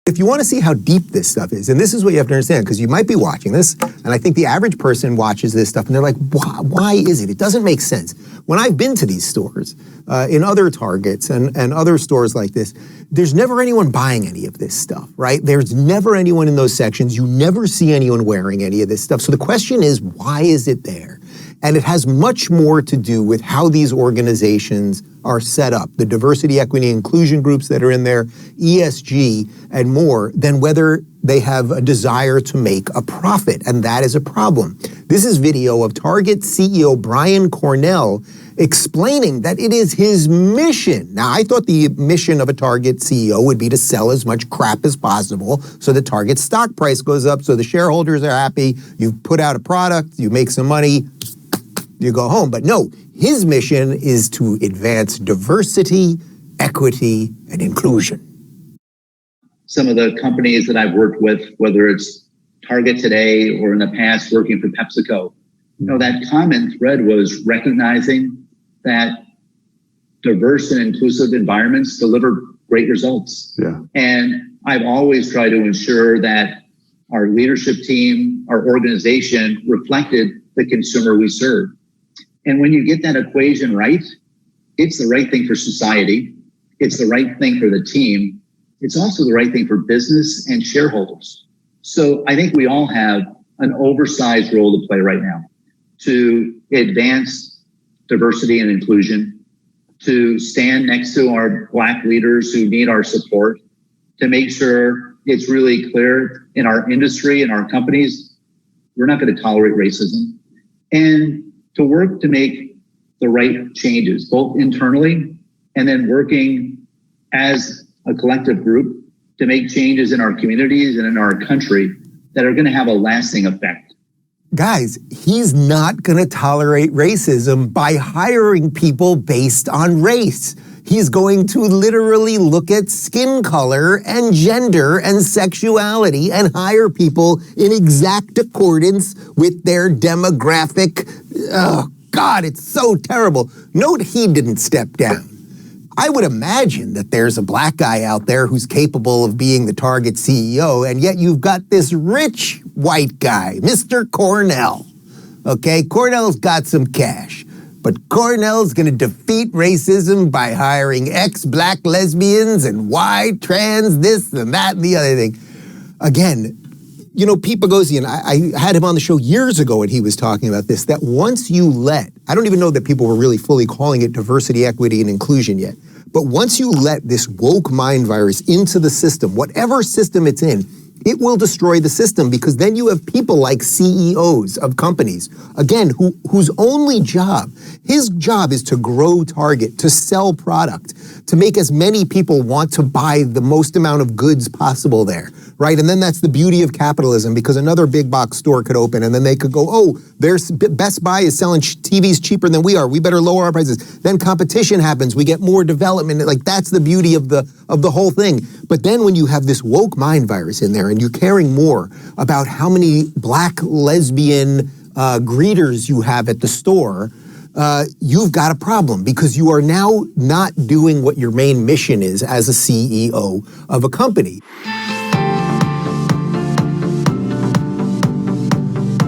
If you want to see how deep this stuff is, and this is what you have to understand, because you might be watching this, and I think the average person watches this stuff, and they're like, why is it? It doesn't make sense. When I've been to these stores, in other Targets and other stores like this, there's never anyone buying any of this stuff, right? There's never anyone in those sections. You never see anyone wearing any of this stuff. So the question is, why is it there? And it has much more to do with how these organizations are set up, the diversity, equity, inclusion groups that are in there, ESG, and more, than whether they have a desire to make a profit, and that is a problem. This is video of Target CEO Brian Cornell explaining that it is his mission. Now, I thought the mission of a Target CEO would be to sell as much crap as possible so the Target stock price goes up, so the shareholders are happy, you put out a product, you make some money, you go home. But no, his mission is to advance diversity, equity, and inclusion. Some of the companies that I've worked with, whether it's Target today or in the past working for PepsiCo, that common thread was recognizing that diverse and inclusive environments deliver great results. Yeah. And I've always tried to ensure that our leadership team, our organization reflected the consumer we serve. And when you get that equation right, it's the right thing for society. It's the right thing for the team. It's also the right thing for business and shareholders. So I think we all have an oversized role to play right now to advance diversity and inclusion, to stand next to our Black leaders who need our support, to make sure it's really clear in our industry and our companies, we're not going to tolerate racism, and to work to make the right changes, both internally and then working as a collective group to make changes in our communities and in our country that are going to have a lasting effect. Guys, he's not going to tolerate racism by hiring people based on race. He's going to literally look at skin color and gender and sexuality and hire people in exact accordance with their demographic. Oh, God, it's so terrible. Note he didn't step down. I would imagine that there's a Black guy out there who's capable of being the Target CEO, and yet you've got this rich white guy, Mr. Cornell. Okay, Cornell's got some cash, but Cornell's gonna defeat racism by hiring ex-Black lesbians and Y trans this and that and the other thing. Again, Pete Boghossian, I had him on the show years ago and he was talking about this, that once you let, I don't even know that people were really fully calling it diversity, equity, and inclusion yet, but once you let this woke mind virus into the system, whatever system it's in, it will destroy the system, because then you have people like CEOs of companies, again, whose only job, his job is to grow Target, to sell product, to make as many people want to buy the most amount of goods possible there, right? And then that's the beauty of capitalism, because another big box store could open and then they could go, oh, there's Best Buy is selling TVs cheaper than we are. We better lower our prices. Then competition happens. We get more development. Like, that's the beauty of the whole thing. But then when you have this woke mind virus in there and you're caring more about how many Black lesbian greeters you have at the store, you've got a problem, because you are now not doing what your main mission is as a CEO of a company.